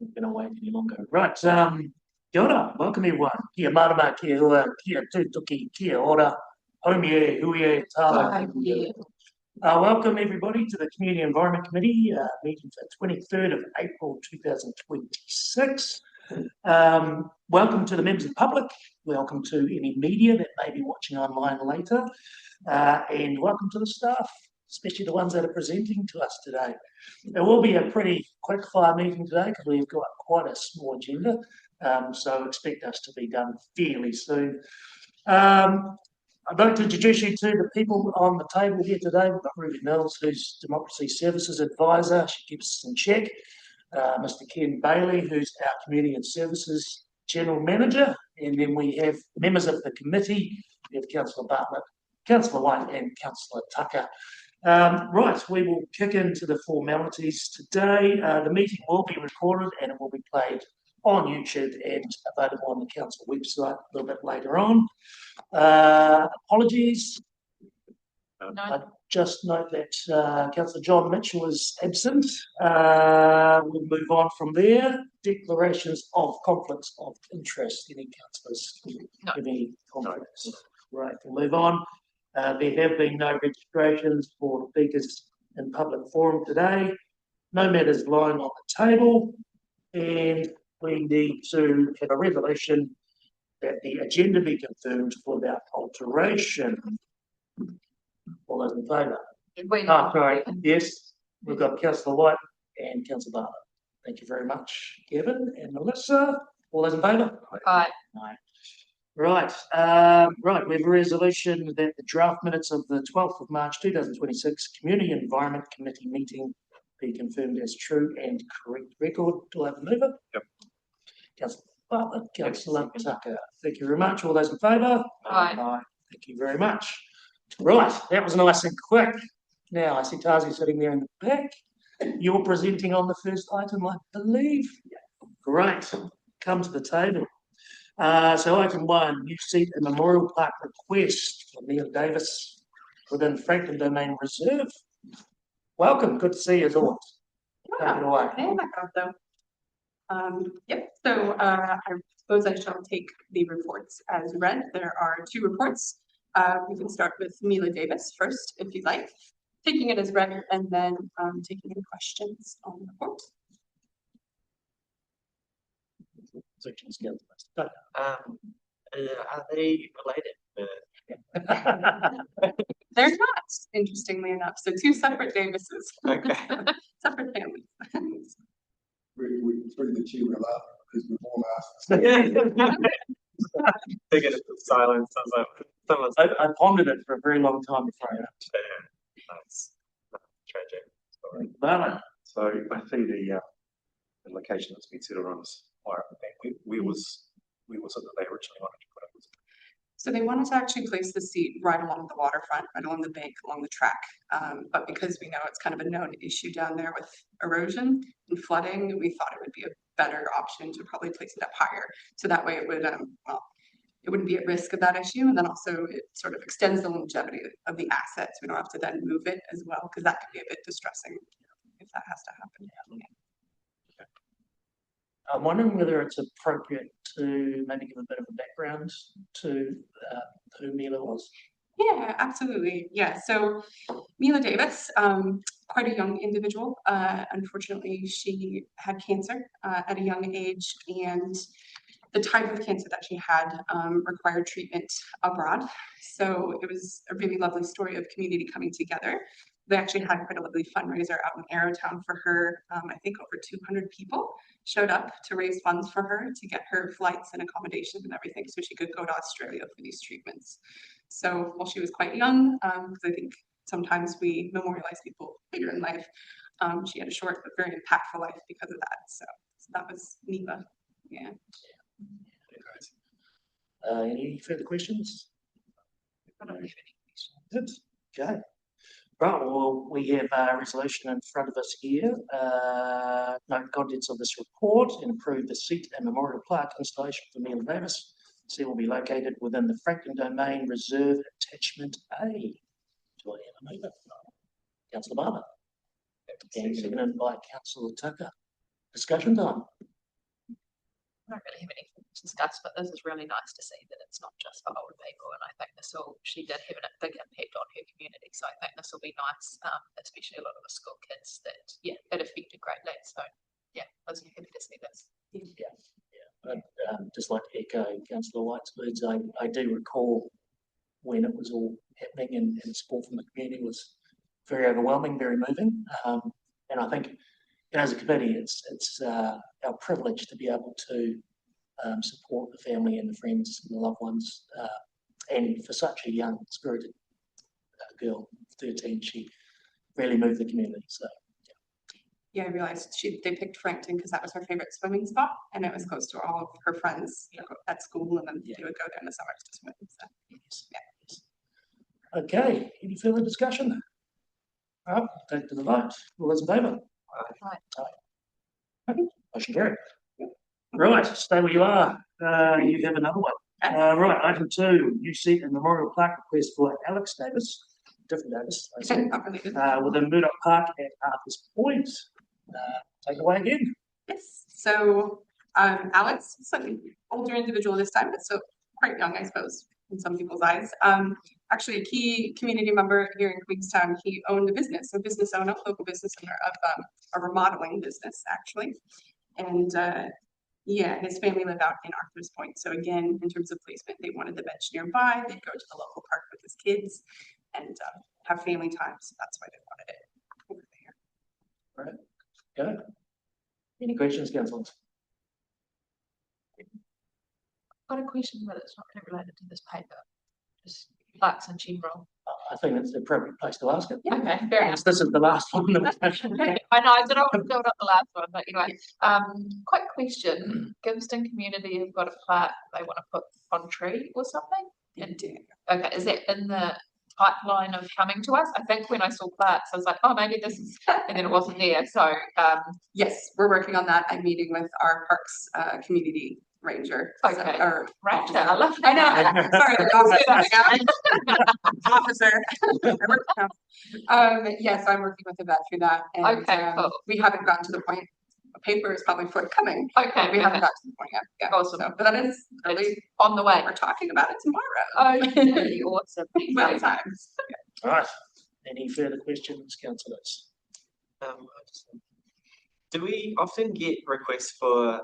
We're going to wait any longer. Right. Kia ora. Welcome everyone. Kia marama, kia hua, kia tutuki, kia ora. Homie, huie, taha. Welcome everybody to the Community Environment Committee meeting for 23rd of April 2026. Welcome to the members of the public. Welcome to any media that may be watching online later. And welcome to the staff, especially the ones that are presenting to us today. It will be a pretty quick fire meeting today because we've got quite a small agenda, so expect us to be done fairly soon. I'd like to introduce you to the people on the table here today. We've got Ruby Mills, who's Democracy Services Advisor. She keeps us in check. Mr. Ken Bailey, who's our Community and Services General Manager. And then we have members of the committee. We have Councillor Bartlett, Councillor White and Councillor Tucker. Right, we will kick into the formalities today. The meeting will be recorded and it will be played on YouTube and available on the council website a little bit later on. Apologies. No. I just note that Councillor John Mitchell is absent. We'll move on from there. Declarations of conflicts of interest. Any councillors have any conflicts? No. Right, we'll move on. There have been no registrations for speakers in public forum today. No matters lying on the table. And we need to have a resolution that the agenda be confirmed without alteration. All those in favour? Sorry. Yes, we've got Councillor White and Councillor Bartlett. Thank you very much, Kevin and Melissa. All those in favour? Aye. Aye. Right. Right. We have a resolution that the draft minutes of the 12th of March 2026 Community Environment Committee meeting be confirmed as true and correct record. Do I have a mover? Yep. Councillor Bartlett, Councillor Tucker. Thank you very much. All those in favour? Aye. Aye. Thank you very much. Right. That was nice and quick. Now, I see Tazi sitting there in the back. You're presenting on the first item, I believe. Great. Come to the table. So item 1, new seat and memorial park request for Neil Davis within Franklin Domain Reserve. Welcome. Good to see you as always. Take it away. Yep, so I suppose I shall take the reports as read. There are 2 reports. We can start with Mila Davis first, if you'd like. Taking it as read and then taking any questions on the report. Are they related? They're not, interestingly enough. So 2 separate Davises. Okay. Separate families. We threw the children up because we all asked. They get it silence. I pondered it for a very long time before I answered. Yeah, nice. Tragic story. So I see the location that's been settled on this fire event. Where was it that they originally wanted to put it? So they wanted to actually place the seat right along the waterfront, right along the bank, along the track. But because we know it's kind of a known issue down there with erosion and flooding, we thought it would be a better option to probably place it up higher. So that way it would, it wouldn't be at risk of that issue. And then also it sort of extends the longevity of the assets. We don't have to then move it as well, because that could be a bit distressing if that has to happen. Yeah. I'm wondering whether it's appropriate to maybe give a bit of a background to who Mila was. Yeah, absolutely. Yeah, so Mila Davis, quite a young individual. Unfortunately, she had cancer at a young age, and the type of cancer that she had required treatment abroad. So it was a really lovely story of community coming together. They actually had quite a lovely fundraiser out in Arrowtown for her. I think over 200 people showed up to raise funds for her to get her flights and accommodation and everything so she could go to Australia for these treatments. So while she was quite young, because I think sometimes we memorialize people later in life, she had a short but very impactful life because of that. So that was Neva. Yeah. Any further questions? I don't have any questions. Good. Okay. Right, well, we have a resolution in front of us here. Note contents of this report and approve the seat and memorial plaque installation for Neil Davis. The seat will be located within the Franklin Domain Reserve Attachment A. Do I have a mover? Councillor Bartlett. And seconded by Councillor Tucker. Discussion time. I don't really have anything to discuss, but this is really nice to see that it's not just for older people. And I think she did have a big impact on her community. So I think this will be nice, especially a lot of the school kids that, it affected greatly. So yeah, I was happy to see this. I'd just like to echo Councillor White's words. I do recall when it was all happening and support from the community was very overwhelming, very moving. And I think as a committee, it's our privilege to be able to support the family and the friends and the loved ones. And for such a young, spirited girl, 13, she really moved the community. So. Yeah, I realized they picked Frankton because that was her favorite swimming spot, and it was close to all of her friends at school, and then they would go there in the summers to swim. So, yeah. Okay, any further discussion? I'll take to the vote. All those in favour? Aye. Motion carried. Right, stay where you are. You have another one. Right, item 2, you seek a memorial plaque request for Alex Davis, different Davis, I see, within Murdoch Park at Arthur's Point. Take it away again. Yes. So Alex, slightly older individual this time, but still quite young, I suppose, in some people's eyes. Actually, a key community member here in Queenstown. He owned a business owner, local business owner of a remodeling business, actually, and his family lived out in Arthur's Point. So again, in terms of placement, they wanted the bench nearby. They'd go to the local park with his kids and have family time. So that's why they wanted it over there. Right. Good. Any questions, councillors? I've got a question, but it's not really related to this paper. Just plaques in general. I think it's the appropriate place to ask it. Yeah. Okay, fair enough. This is the last one. I know, I don't want to build up the last one, but anyway. Quick question. Giveston community have got a plaque they want to put on tree or something? Okay, is that in the pipeline of coming to us? I think when I saw plaques, I was like, oh, maybe this is, and then it wasn't there. So yes, we're working on that. I'm meeting with our parks community ranger. Okay. Or ranger, I love I know. Sorry, officer. Yes, I'm working with the vet through that. And, okay, cool. We haven't gotten to the point. A paper is probably forthcoming. Okay, we haven't got to the point yet. Yeah. Awesome. So, but that is really on the way. We're talking about it tomorrow. Okay, awesome. Well times. All right. Any further questions, councillors? Do we often get requests for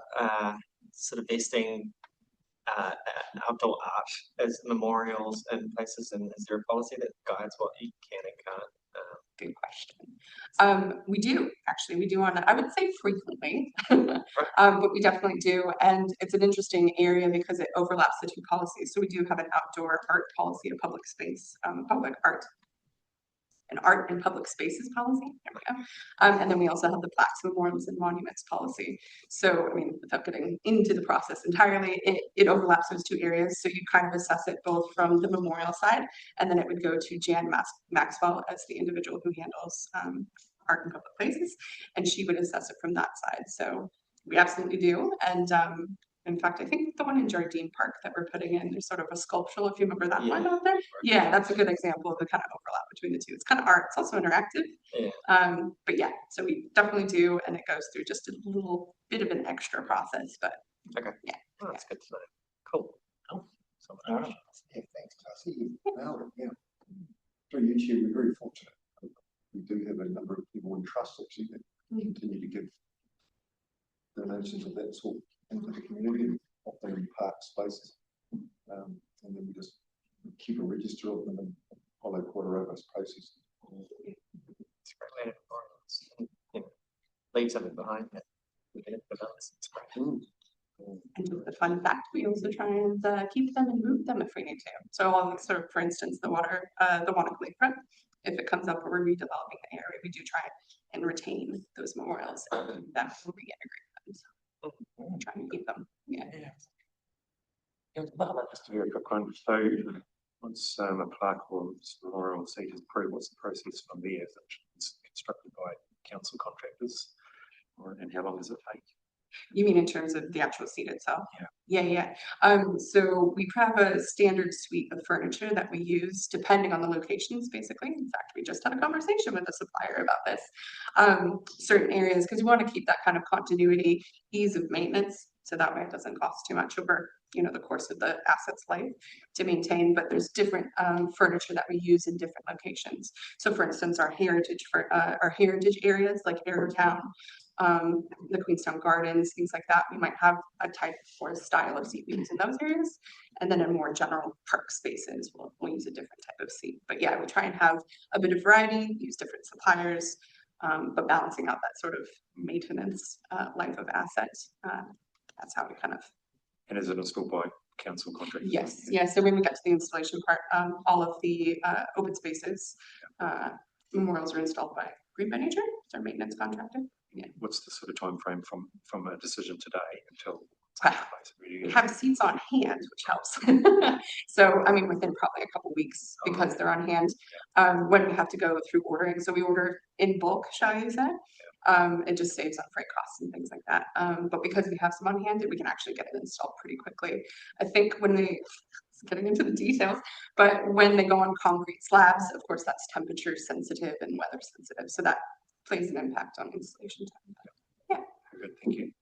sort of vesting outdoor art as memorials in places, and is there a policy that guides what you can and can't? Good question. We do actually. We do I would say frequently, but we definitely do, and it's an interesting area because it overlaps the two policies. So we do have an outdoor art policy, a public space, public art. An art and public spaces policy. There we go. And then we also have the plaques, memorials, and monuments policy. So, I mean, without getting into the process entirely, it overlaps those two areas. So you kind of assess it both from the memorial side, and then it would go to Jan Maxwell as the individual who handles art and public places, and she would assess it from that side. So we absolutely do. And in fact, I think the one in Jardine Park that we're putting in, there's sort of a sculptural, if you remember that one out there. Yeah, that's a good example of the kind of overlap between the two. It's kind of art, it's also interactive. Yeah. But yeah, so we definitely do, and it goes through just a little bit of an extra process, but okay. Yeah. Well, that's good to know. Cool. All right. Yeah, thanks, Darcy. Well, yeah. Through YouTube, we're very fortunate. We do have a number of people in trust actually that continue to give donations of that sort into the community and often in park spaces. And then we just keep a register of them and follow quite a robust process. It's a great way to leave something behind that we can implement. It's great. And with the fun fact, we also try and keep them and move them if we need to. So on sort of, for instance, the Wannock Lakefront, if it comes up where we're redeveloping the area, we do try and retain those memorials and then reintegrate them. So try and keep them. Yeah. Just a very quick one. So once a plaque or memorial seat is approved, what's the process from there? It's constructed by council contractors, and how long does it take? You mean in terms of the actual seat itself? Yeah. Yeah. So we have a standard suite of furniture that we use depending on the locations, basically. In fact, we just had a conversation with a supplier about this. Certain areas, because we want to keep that kind of continuity, ease of maintenance. So that way it doesn't cost too much over, you know, the course of the asset's life to maintain, but there's different furniture that we use in different locations. So for instance, our heritage areas like Airtown, the Queenstown Gardens, things like that, we might have a type or a style of seat we use in those areas. And then in more general park spaces, we'll use a different type of seat. But yeah, we try and have a bit of variety, use different suppliers, but balancing out that sort of maintenance life of assets. That's how we kind of. And is it installed by council contractors? Yes, yeah. So when we get to the installation part, all of the open spaces, memorials are installed by Green by Nature, it's our maintenance contractor. Yeah. What's the sort of time frame from a decision today until? We have seats on hand, which helps. So, I mean, within probably a couple weeks because they're on hand. When we have to go through ordering, so we order in bulk, shall you say? It just saves on freight costs and things like that. But because we have some on hand, we can actually get it installed pretty quickly. I think when they, getting into the details, but when they go on concrete slabs, of course, that's temperature sensitive and weather sensitive. So that plays an impact on installation time. Yeah. Good, thank you.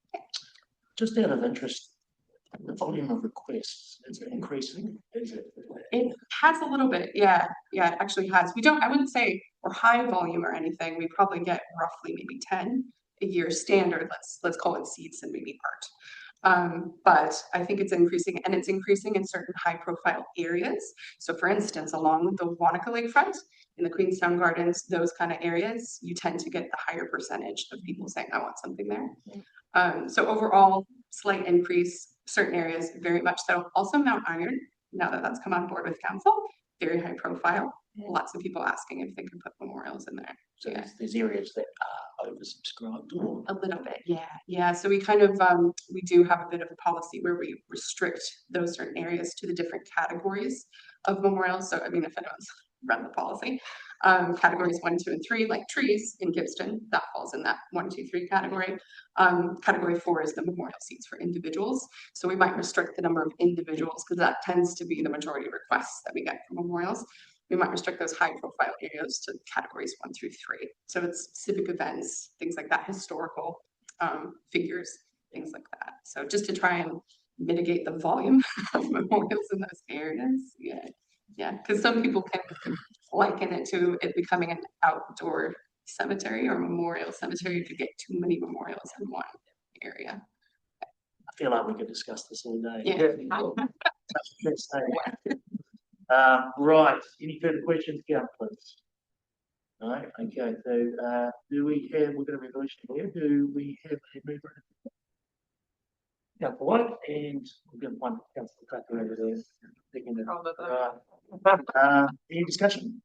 Just out of interest, the volume of requests, is it increasing? Is it? It has a little bit, yeah, it actually has. I wouldn't say we're high volume or anything. We probably get roughly maybe 10 a year standard. Let's call it seats and maybe part. But I think it's increasing, and it's increasing in certain high profile areas. So for instance, along the Wanaka Lakefront, in the Queenstown Gardens, those kind of areas, you tend to get the higher percentage of people saying, I want something there. So overall, slight increase, certain areas, very much so. Also Mount Iron, now that that's come on board with council, very high profile. Lots of people asking if they can put memorials in there. So there's areas that are oversubscribed or? A little bit, yeah. So we kind of, we do have a bit of a policy where we restrict those certain areas to the different categories of memorials. So I mean, if anyone's read the policy, categories 1, 2, and 3, like trees in Gibbston, that falls in that 1, 2, 3 category. Category 4 is the memorial seats for individuals. So we might restrict the number of individuals because that tends to be the majority of requests that we get for memorials. We might restrict those high profile areas to categories 1 through 3. So it's civic events, things like that, historical figures, things like that. So just to try and mitigate the volume of memorials in those areas. Yeah, because some people can liken it to it becoming an outdoor cemetery or memorial cemetery if you get too many memorials in one area. I feel like we could discuss this all day. Yeah. Let's say. Right, any further questions, councillors? No, okay, so do we have, we've got a resolution here, do we have a mover? Councillor White, and we've got one councillor Tucker over there. Taking it. Right. Any discussion?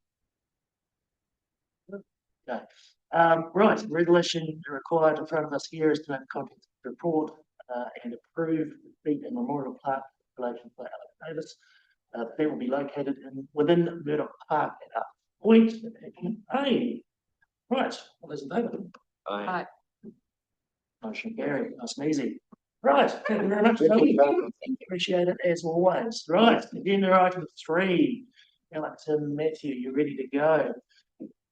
Okay. Right, resolution required in front of us here is to make a context report and approve the Beat and Memorial Park relation to Alex Davis. They will be located within Murdoch Park at Up Point. Hey, right, all those in favour? Aye. Motion carried, nice and easy. Right, thank you very much, Tony. Appreciate it as always. Right, agenda item 3. Alex and Matthew, you're ready to go.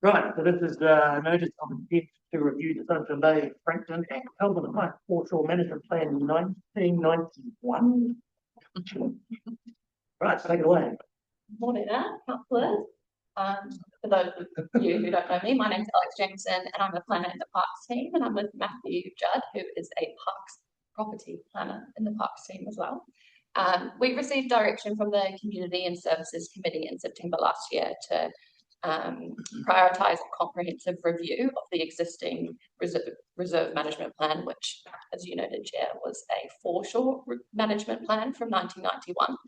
Right, so this is notice of intent to review the Sunshine Bay, Frankton and Calvin Heights Foreshore Management Plan 1991. Right, take it away. Morning, councillors. For those of you who don't know me, my name's Alex Jameson and I'm a planner in the Parks team, and I'm with Matthew Judd, who is a Parks property planner in the Parks team as well. We received direction from the Community and Services Committee in September last year to prioritise a comprehensive review of the existing reserve management plan, which, as you noted, Chair, was a foreshore management plan from 1991.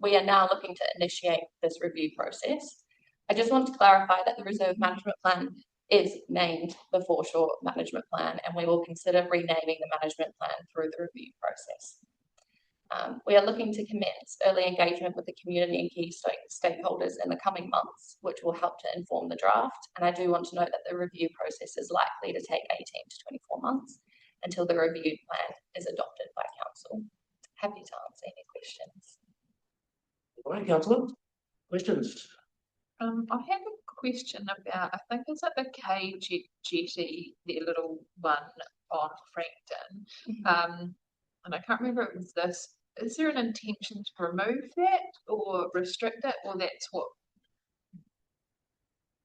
We are now looking to initiate this review process. I just want to clarify that the reserve management plan is named the foreshore management plan, and we will consider renaming the management plan through the review process. We are looking to commence early engagement with the community and key stakeholders in the coming months, which will help to inform the draft. And I do want to note that the review process is likely to take 18 to 24 months until the reviewed plan is adopted by council. Happy to answer any questions. All right, councillor, questions? I have a question about, I think it's at the K jetty, the little one on Frankton. and I can't remember if it was this, is there an intention to remove that or restrict it, or that's what?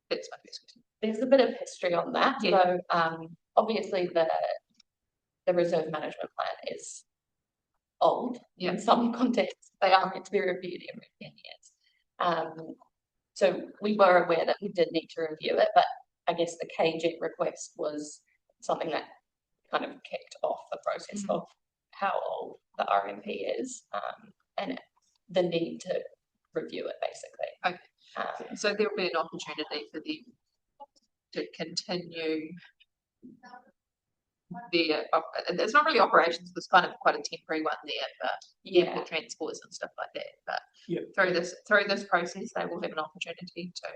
That's my first question. There's a bit of history on that. Yeah. So obviously the reserve management plan is old Yeah. in some contexts. They are meant to be reviewed every 10 years. So we were aware that we did need to review it, but I guess the KG request was something that kind of kicked off the process of how old the RMP is, and the need to review it basically. Okay. So there will be an opportunity for them to continue their, it's not really operations, it's kind of quite a temporary one there, but airport transports and stuff like that. But through this process, they will have an opportunity to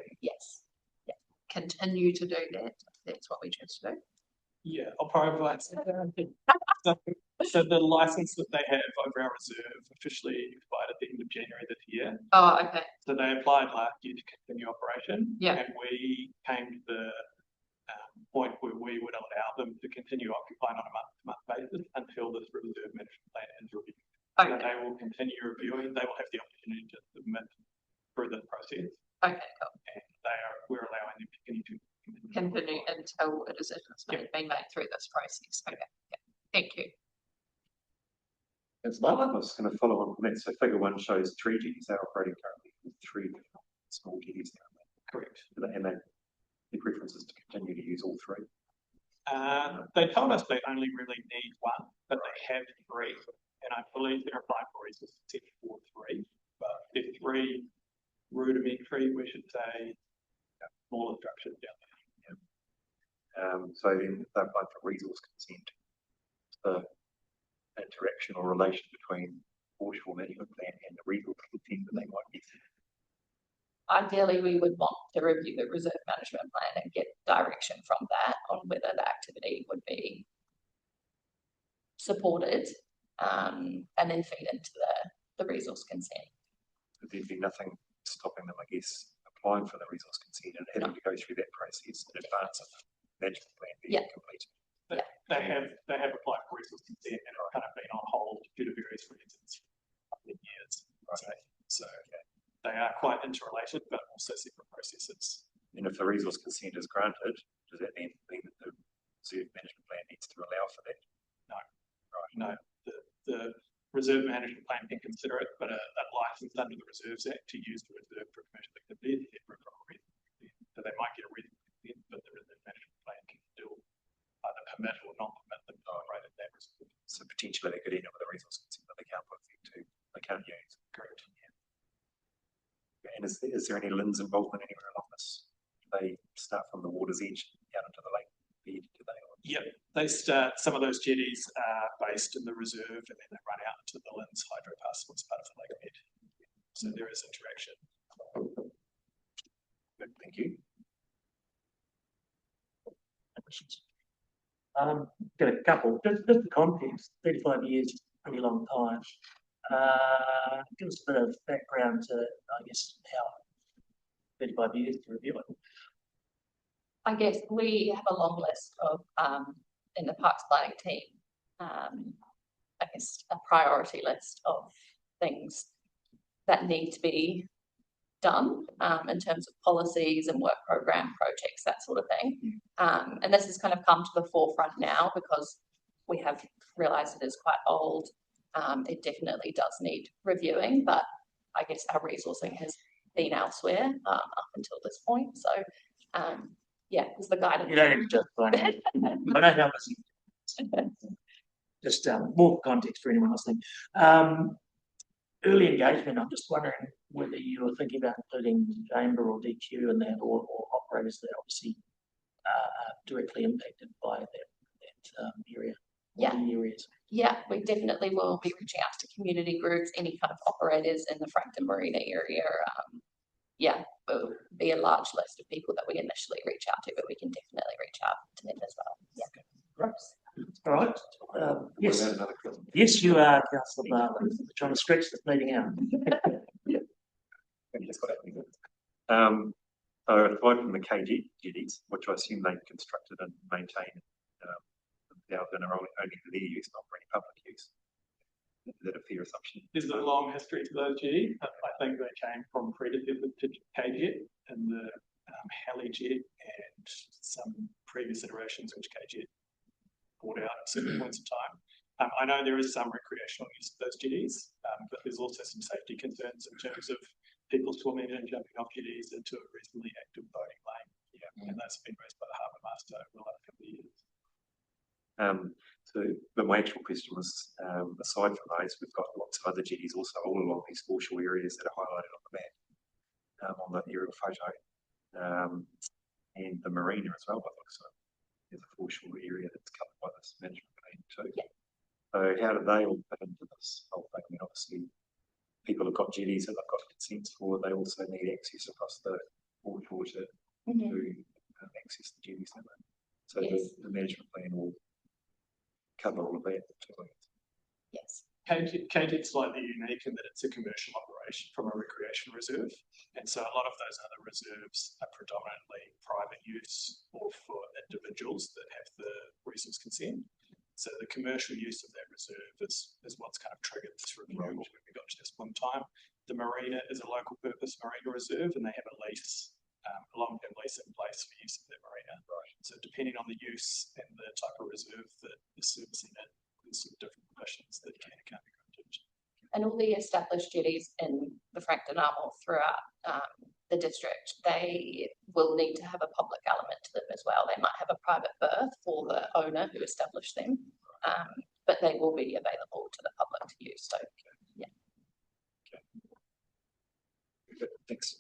continue to do that. That's what we choose to do. Yeah, I'll provide. So the license that they have over our reserve officially expired at the end of January this year. Oh, okay. So they applied last year to continue operation. Yeah. And we came to the point where we would allow them to continue occupying on a month-to-month basis until this reserve management plan is reviewed. Okay. So they will continue reviewing. They will have the opportunity to submit through this process. Okay, cool. And we're allowing them to continue until a decision is being made through this process. Okay. Yeah. Thank you. As well, I was going to follow on from that. So figure 1 shows 3 jetties. They're operating currently with 3 small jetties currently. Correct. And the preference is to continue to use all 3. They told us they only really need 1, but they have 3. And I believe they're applying for resource consent for 3. But they're 3 rudimentary, we should say, smaller structures down there. So then they apply for resource consent. The interaction or relation between waterfall management plan and the resource consent that they might get. Ideally, we would want to review the reserve management plan and get direction from that on whether the activity would be supported, and then feed into the resource consent. But there'd be nothing stopping them, I guess, applying for the resource consent and having to go through that process in advance of the management plan being completed. They have applied for resource consent and have kind of been on hold due to various reasons for years. Right. So they are quite interrelated, but also separate processes. And if the resource consent is granted, does that then mean that the reserve management plan needs to allow for that? No. Right. No. The reserve management plan can consider it, but a license under the Reserves Act to use the reserve for commercial activity is separate from a resource consent. So they might get a resource consent, but the reserve management plan can still either permit or not permit them to operate at that reserve. So potentially they could end up with a resource consent that they can't put to, they can't use. Correct. Yeah. And is there any LINs involvement anywhere along this? Do they start from the water's edge out into the lake bed? Do they? Yep, they start. Some of those jetties are based in the reserve, and then they run out to the LINs hydro pass as part of the lake bed. So there is interaction. Good, thank you. Questions? Got a couple. Just the context. 35 years, pretty long time. Give us a bit of background to, I guess, how 35 years to review it. I guess we have a long list of, in the parks planning team, I guess a priority list of things that need to be done in terms of policies and work program projects, that sort of thing. And this has kind of come to the forefront now because we have realised it is quite old. It definitely does need reviewing, but I guess our resourcing has been elsewhere up until this point. So yeah, it's the guidance. You don't need to justify it. I don't help us. Just more context for anyone listening. Early engagement, I'm just wondering whether you were thinking about including Chamber or DQ and that, or operators that obviously are directly impacted by that area. Yeah. Areas. Yeah, we definitely will be reaching out to community groups, any kind of operators in the Frankton Marina area. Yeah, it will be a large list of people that we initially reach out to, but we can definitely reach out to them as well. Yeah. All right. Yes. Another question. Yes, you are, Councillor Bartlett. Trying to stretch this meeting out. So aside from the KG jetties, which I assume they've constructed and maintained, are only for their use, not for any public use. assumption. There's a long history to those duties. I think they came from predecessors to KGET and the Halley jet and some previous iterations which KGET brought out at certain points in time. I know there is some recreational use of those jetties, but there's also some safety concerns in terms of people swimming and jumping off jetties into a reasonably active boating lane. Yeah, and that's been raised by the harbour master over the last couple of years. But my actual question was, aside from those, we've got lots of other jetties also all along these foreshore areas that are highlighted on the map, on the aerial photo, and the marina as well, by the looks of it. There's a foreshore area that's covered by this management plan too. Yeah. So how do they all fit into this whole thing? I mean, obviously, people have got jetties that they've got consents for. They also need access across the foreshore to access the jetties. So Yes. the management plan will cover all of that. Yes. KGET's slightly unique in that it's a commercial operation from a recreation reserve. And so a lot of those other reserves are predominantly private use or for individuals that have the resource consent. So the commercial use of that reserve is what's kind of triggered this review when we got to this point in time. The marina is a local purpose marina reserve and they have a lease, a long-term lease in place for use of that marina. Right. So depending on the use and the type of reserve that is servicing it, there's some different conditions that can and can't be granted. And all the established jetties in the Frankton Arm or throughout the district, they will need to have a public element to them as well. They might have a private berth for the owner who established them, but they will be available to the public to use. So, yeah. Okay. Thanks.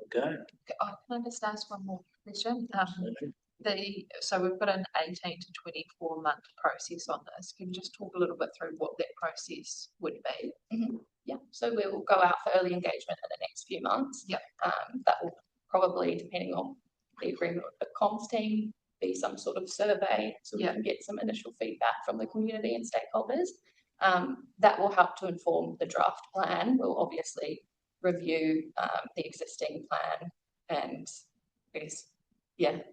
Okay. Can I just ask one more question? So we've got an 18 to 24 month process on this. Can you just talk a little bit through what that process would be? Yeah, so we will go out for early engagement in the next few months. Yep. That will probably, depending on the agreement with the comms team, be some sort of survey so we can get some initial feedback from the community and stakeholders. That will help to inform the draft plan. We'll obviously review the existing plan and I guess,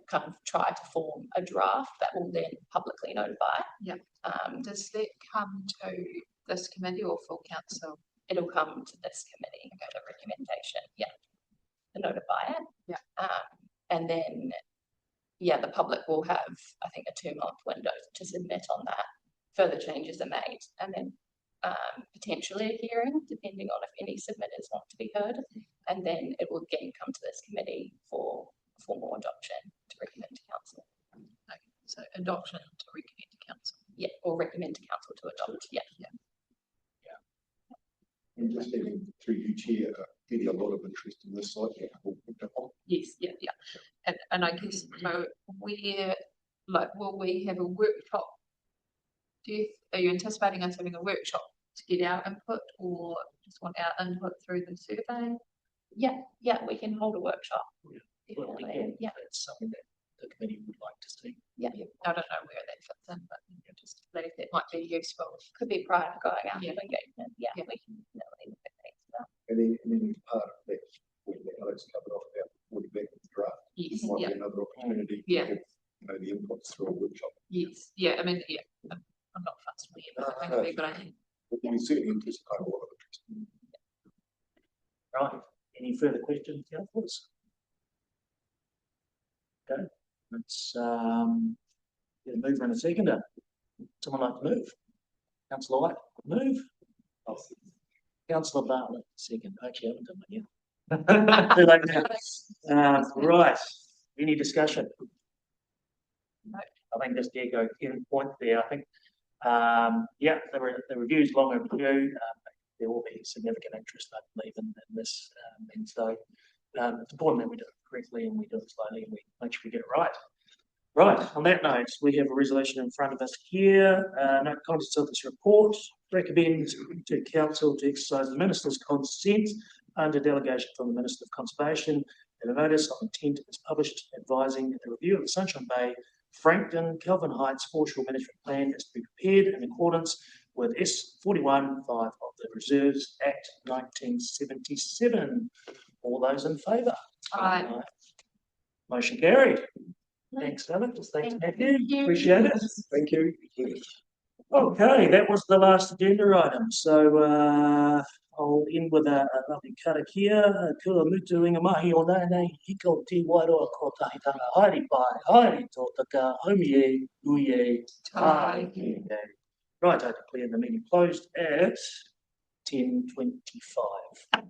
kind of try to form a draft that will then publicly notify. Does that come to this committee or full council? It'll come to this committee, the recommendation, to notify it. And then, the public will have, I think, a 2-month window to submit on that. Further changes are made, and then potentially a hearing, depending on if any submitters want to be heard. And then it will again come to this committee for formal adoption to recommend to council. Okay. So adoption to recommend to council. Yeah, or recommend to council to adopt. And just having through you, Chair, getting a lot of interest in this site. Yes, and I guess so. Will we have a workshop? Are you anticipating us having a workshop to get our input, or just want our input through the survey? Yeah, we can hold a workshop. Well, that's something that the committee would like to see. I don't know where that fits in, but just that if that might be useful. Could be prior to going out to engagement. We can definitely look at that. And then part of that, when Alex covered off about what back in the draft, Yes, might be another opportunity to have, the inputs through a workshop. yes, I mean, I'm not fussed with it, but I think it'd be a good idea. But we certainly anticipate a lot of interest. Right. Any further questions, councillors? Okay. Let's get a mover and a seconder. Someone like to move? Councillor White, move. Councillor Bartlett, second. Actually, I haven't done one yet. Too late now. Right. Any discussion? No. I think just go in point there. I think, the review's long overdue. There will be significant interest, I believe, in this. And so it's important that we do it correctly and we do it slowly and we make sure we get it right. Right, on that note, we have a resolution in front of us here. Note contents of this report recommends to council to exercise the minister's consent under delegation from the Minister of Conservation, and a notice of intent is published advising that the review of the Sunshine Bay, Frankton, Kelvin Heights foreshore management plan is to be prepared in accordance with S41(5) of the Reserves Act 1977. All those in favour? Aye. Motion carried. Thanks, Alex. Thanks, Matthew. Appreciate it. Thank you. Okay, that was the last agenda item, so I'll end with a lovely karakia, kua mutu inga mahi o nānei, hiko te wairoa ko tahitanga, haere pai, haere tō taka, haumi e, ui e, tāi e. Right, I declare the meeting closed at 10:25.